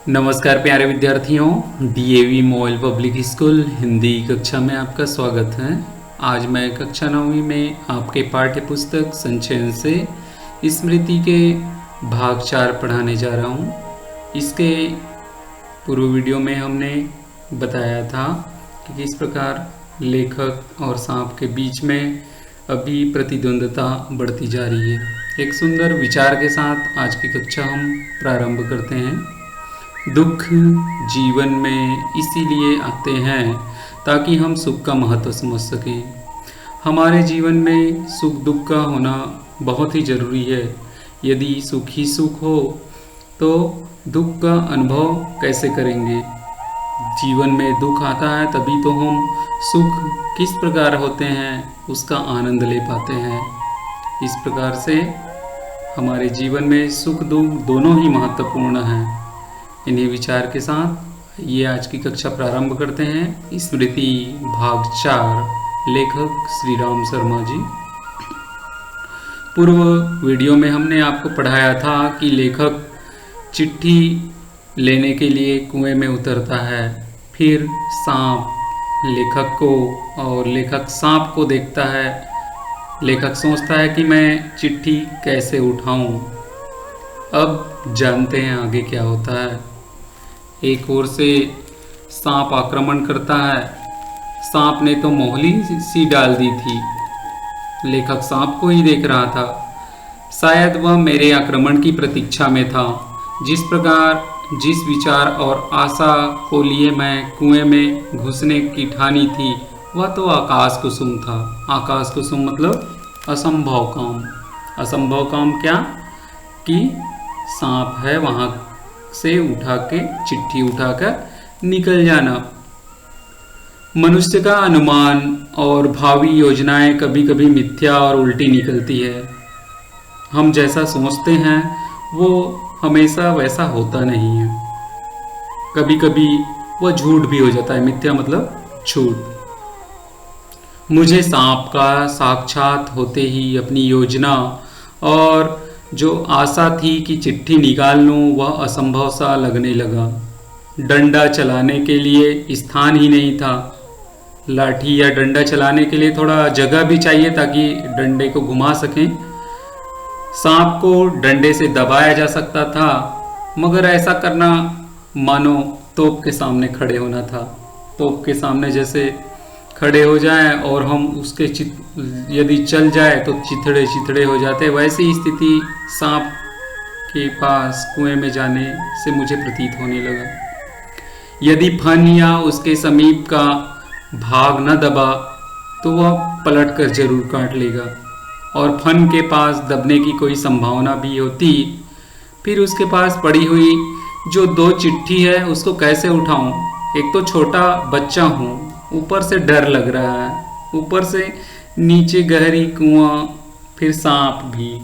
नमस्कार प्यारे विद्यार्थियों, DAV model public school Hindi कक्षा में आपका स्वागत है। आज मैं कक्षा 9वीं में आपके पाठ्य पुस्तक संचयन से स्मृति के भाग 4 पढ़ाने जा रहा हूँ। इसके पूर्व वीडियो में हमने बताया था कि किस प्रकार लेखक और सांप के बीच में अभी प्रतिद्वंद्विता बढ़ती जा रही है। एक सुंदर विचार के साथ आज की कक्षा हम प्रारंभ करते हैं। दुख जीवन में इसीलिए आते हैं ताकि हम सुख का महत्व समझ सकें। हमारे जीवन में सुख दुख का होना बहुत ही ज़रूरी है। यदि सुख ही सुख हो तो दुख का अनुभव कैसे करेंगे। जीवन में दुख आता है तभी तो हम सुख किस प्रकार होते हैं उसका आनंद ले पाते हैं। इस प्रकार से हमारे जीवन में सुख दुख दोनों ही महत्वपूर्ण हैं। इन्हीं विचार के साथ ये आज की कक्षा प्रारंभ करते हैं। स्मृति भाग 4, लेखक श्री राम शर्मा जी। पूर्व वीडियो में हमने आपको पढ़ाया था कि लेखक चिट्ठी लेने के लिए कुएं में उतरता है। फिर सांप लेखक को और लेखक सांप को देखता है। लेखक सोचता है कि मैं चिट्ठी कैसे उठाऊं। अब जानते हैं आगे क्या होता है। एक ओर से सांप आक्रमण करता है। सांप ने तो मोहली सी डाल दी थी। लेखक सांप को ही देख रहा था। शायद वह मेरे आक्रमण की प्रतीक्षा में था। जिस प्रकार जिस विचार और आशा को लिए मैं कुएं में घुसने की ठानी थी वह तो आकाश कुसुम था। आकाश कुसुम मतलब असंभव काम। असंभव काम क्या कि सांप है वहाँ से उठा के चिट्ठी उठाकर निकल जाना। मनुष्य का अनुमान और भावी योजनाएं कभी कभी मिथ्या और उल्टी निकलती है। हम जैसा सोचते हैं वो हमेशा वैसा होता नहीं है। कभी कभी वह झूठ भी हो जाता है। मिथ्या मतलब झूठ। मुझे सांप का साक्षात होते ही अपनी योजना और जो आशा थी कि चिट्ठी निकाल लूँ वह असंभव सा लगने लगा। डंडा चलाने के लिए स्थान ही नहीं था। लाठी या डंडा चलाने के लिए थोड़ा जगह भी चाहिए ताकि डंडे को घुमा सकें। सांप को डंडे से दबाया जा सकता था मगर ऐसा करना मानो तोप के सामने खड़े होना था। तोप के सामने जैसे खड़े हो जाएं और हम उसके यदि चल जाए तो चिथड़े चिथड़े हो जाते, वैसी स्थिति सांप के पास कुएं में जाने से मुझे प्रतीत होने लगा। यदि फन या उसके समीप का भाग न दबा तो वह पलट कर जरूर काट लेगा और फन के पास दबने की कोई संभावना भी होती। फिर उसके पास पड़ी हुई जो 2 चिट्ठी है उसको कैसे उठाऊं। एक तो छोटा बच्चा हूँ, ऊपर से डर लग रहा है, ऊपर से नीचे गहरी कुआं, फिर सांप भी।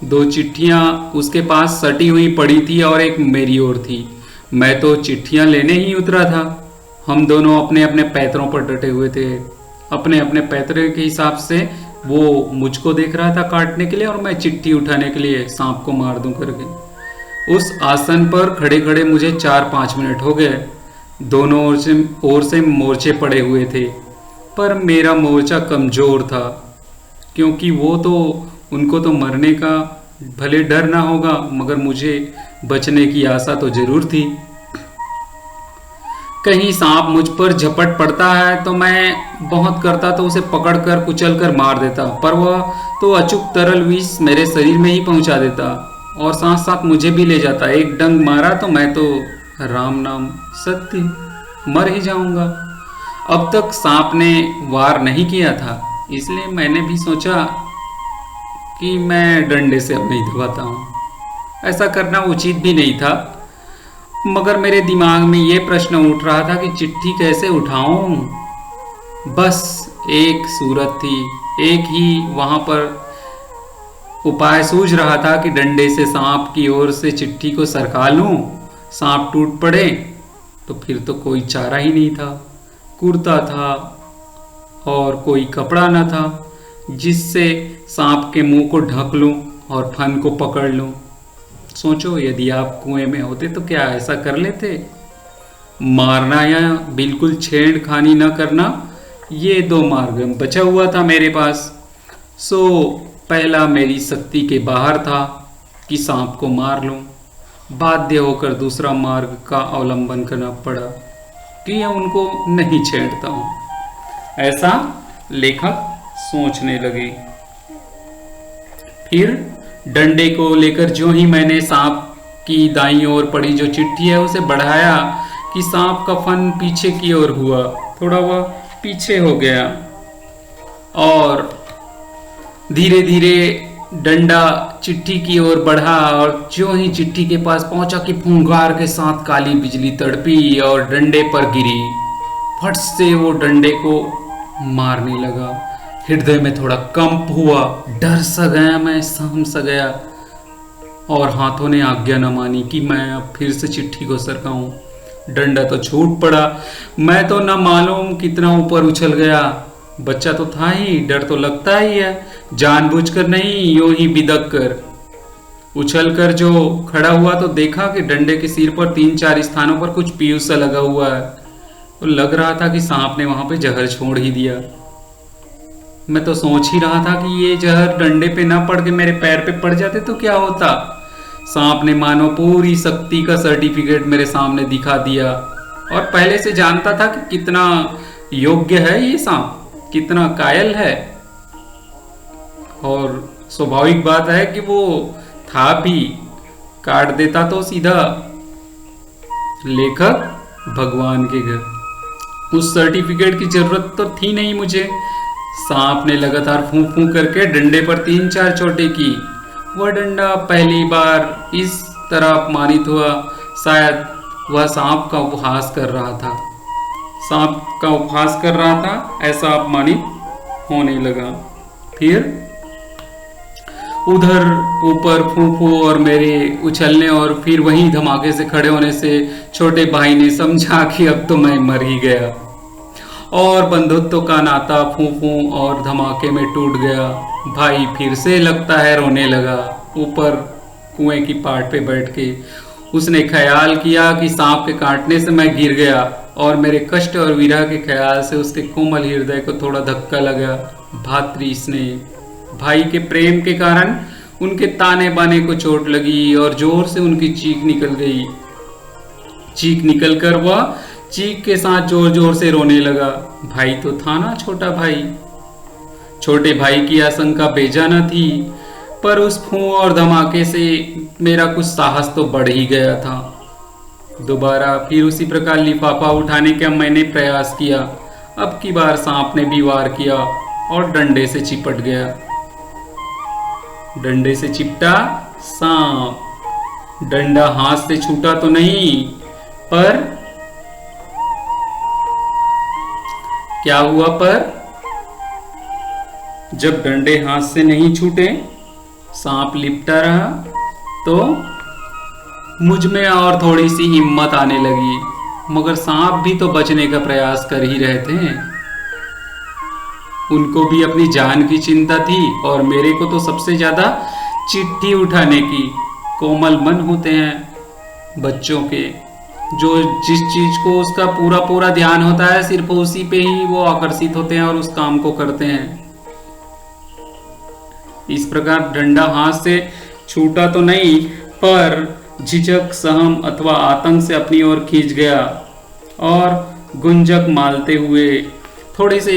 2 चिट्ठियां उसके पास सटी हुई पड़ी थी और एक मेरी ओर थी। मैं तो चिट्ठियां लेने ही उतरा था। हम दोनों अपने अपने पैतरों पर डटे हुए थे। अपने अपने पैतरे के हिसाब से वो मुझको देख रहा था काटने के लिए और मैं चिट्ठी उठाने के लिए सांप को मार दूं करके। उस आसन पर खड़े खड़े मुझे 4-5 मिनट हो गए। दोनों ओर से मोर्चे पड़े हुए थे पर मेरा मोर्चा कमजोर था क्योंकि वो तो उनको तो मरने का भले डर ना होगा मगर मुझे बचने की आशा तो जरूर थी। कहीं सांप मुझ पर झपट पड़ता है तो मैं बहुत करता तो उसे पकड़कर कुचलकर मार देता, पर वह तो अचूक तरल विष मेरे शरीर में ही पहुंचा देता और साथ साथ मुझे भी ले जाता। एक डंग मारा तो मैं तो राम नाम सत्य मर ही जाऊंगा। अब तक सांप ने वार नहीं किया था इसलिए मैंने भी सोचा कि मैं डंडे से अब नहीं दबाता हूँ। ऐसा करना उचित भी नहीं था मगर मेरे दिमाग में ये प्रश्न उठ रहा था कि चिट्ठी कैसे उठाऊं। बस एक सूरत थी, एक ही वहां पर उपाय सूझ रहा था कि डंडे से सांप की ओर से चिट्ठी को सरका लूं। सांप टूट पड़े तो फिर तो कोई चारा ही नहीं था। कुर्ता था और कोई कपड़ा न था जिससे सांप के मुंह को ढक लूं और फन को पकड़ लूं। सोचो, यदि आप कुएं में होते तो क्या ऐसा कर लेते? मारना या बिल्कुल छेड़खानी न करना, ये दो मार्ग बचा हुआ था मेरे पास। सो पहला मेरी शक्ति के बाहर था कि सांप को मार लूं। बाध्य होकर दूसरा मार्ग का अवलंबन करना पड़ा कि उनको नहीं छेड़ता हूं। ऐसा लेखक सोचने लगे। फिर डंडे को लेकर जो ही मैंने सांप की दाईं ओर पड़ी जो चिट्ठी है उसे बढ़ाया कि सांप का फन पीछे की ओर हुआ, थोड़ा वह पीछे हो गया और धीरे धीरे डंडा चिट्ठी की ओर बढ़ा और जो ही चिट्ठी के पास पहुंचा कि फुंकार के साथ काली बिजली तड़पी और डंडे पर गिरी। फट से वो डंडे को मारने लगा। हृदय में थोड़ा कंप हुआ, डर सा गया, मैं सहम सा गया और हाथों ने आज्ञा न मानी कि मैं अब फिर से चिट्ठी को सरकाऊं। डंडा तो छूट पड़ा, मैं तो न मालूम कितना ऊपर उछल गया। बच्चा तो था ही, डर तो लगता ही है, जानबूझकर नहीं, यूं ही बिदक कर उछल कर जो खड़ा हुआ तो देखा कि डंडे के सिर पर 3-4 स्थानों पर कुछ पीयूष सा लगा हुआ है। तो लग रहा था कि सांप ने वहां पे जहर छोड़ ही दिया। मैं तो सोच ही रहा था कि ये जहर डंडे पे ना पड़ के मेरे पैर पे पड़ जाते तो क्या होता। सांप ने मानो पूरी शक्ति का सर्टिफिकेट मेरे सामने दिखा दिया और पहले से जानता था कि कितना योग्य है ये सांप, कितना कायल है। और स्वाभाविक बात है कि वो था भी, काट देता तो सीधा लेखक भगवान के घर। उस सर्टिफिकेट की जरूरत तो थी नहीं मुझे। सांप ने लगातार फूं फूं करके डंडे पर 3-4 चोटें की। वह डंडा पहली बार इस तरह अपमानित हुआ, शायद वह सांप का उपहास कर रहा था। सांप का उपहास कर रहा था, ऐसा अपमानित होने लगा। फिर उधर ऊपर फूफू और मेरे उछलने और फिर वहीं धमाके से खड़े होने से छोटे भाई ने समझा कि अब तो मैं मर ही गया और बंधुत्व का नाता फूफू और धमाके में टूट गया। भाई फिर से लगता है रोने लगा। ऊपर कुएं की पाट पे बैठ के उसने ख्याल किया कि सांप के काटने से मैं गिर गया और मेरे कष्ट और विरह के ख्याल से उसके कोमल हृदय को थोड़ा धक्का लगा। भातृ स्नेह, भाई के प्रेम के कारण उनके ताने बाने को चोट लगी और जोर से उनकी चीख निकल गई। चीख निकलकर वह चीख के साथ जोर जोर से रोने लगा। भाई तो था ना छोटा भाई। छोटे भाई की आशंका बेजा न थी, पर उस फूं और धमाके से मेरा कुछ साहस तो बढ़ ही गया था। दोबारा फिर उसी प्रकार लिफाफा उठाने का मैंने प्रयास किया। अब की बार सांप ने भी वार किया और डंडे से चिपट गया। डंडे से चिपटा सांप। डंडा हाथ से छूटा तो नहीं, पर क्या हुआ? पर जब डंडे हाथ से नहीं छूटे, सांप लिपटा रहा, तो मुझ में और थोड़ी सी हिम्मत आने लगी। मगर सांप भी तो बचने का प्रयास कर ही रहे थे। उनको भी अपनी जान की चिंता थी और मेरे को तो सबसे ज्यादा चिट्ठी उठाने की। कोमल मन होते हैं बच्चों के, जो जिस चीज को उसका पूरा पूरा ध्यान होता है सिर्फ उसी पे ही वो आकर्षित होते हैं और उस काम को करते हैं। इस प्रकार डंडा हाथ से छूटा तो नहीं, पर झिझक, सहम अथवा आतंक से अपनी ओर खींच गया और गुंजक मालते हुए थोड़े से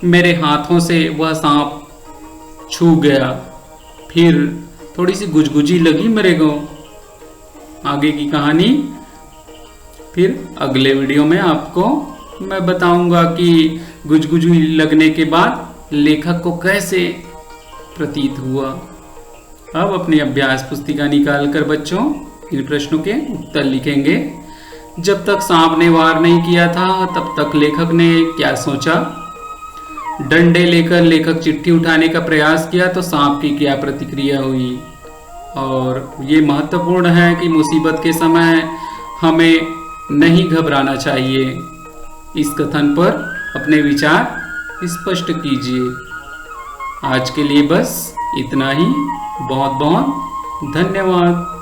मेरे हाथों से वह सांप छू गया। फिर थोड़ी सी गुजगुजी लगी मेरे को। आगे की कहानी फिर अगले वीडियो में आपको मैं बताऊंगा कि गुजगुजी लगने के बाद लेखक को कैसे प्रतीत हुआ। अब अपनी अभ्यास पुस्तिका निकाल कर बच्चों इन प्रश्नों के उत्तर लिखेंगे। जब तक सांप ने वार नहीं किया था तब तक लेखक ने क्या सोचा? डंडे लेकर लेखक चिट्ठी उठाने का प्रयास किया तो सांप की क्या प्रतिक्रिया हुई? और ये महत्वपूर्ण है कि मुसीबत के समय हमें नहीं घबराना चाहिए। इस कथन पर अपने विचार स्पष्ट कीजिए। आज के लिए बस इतना ही। बहुत बहुत धन्यवाद।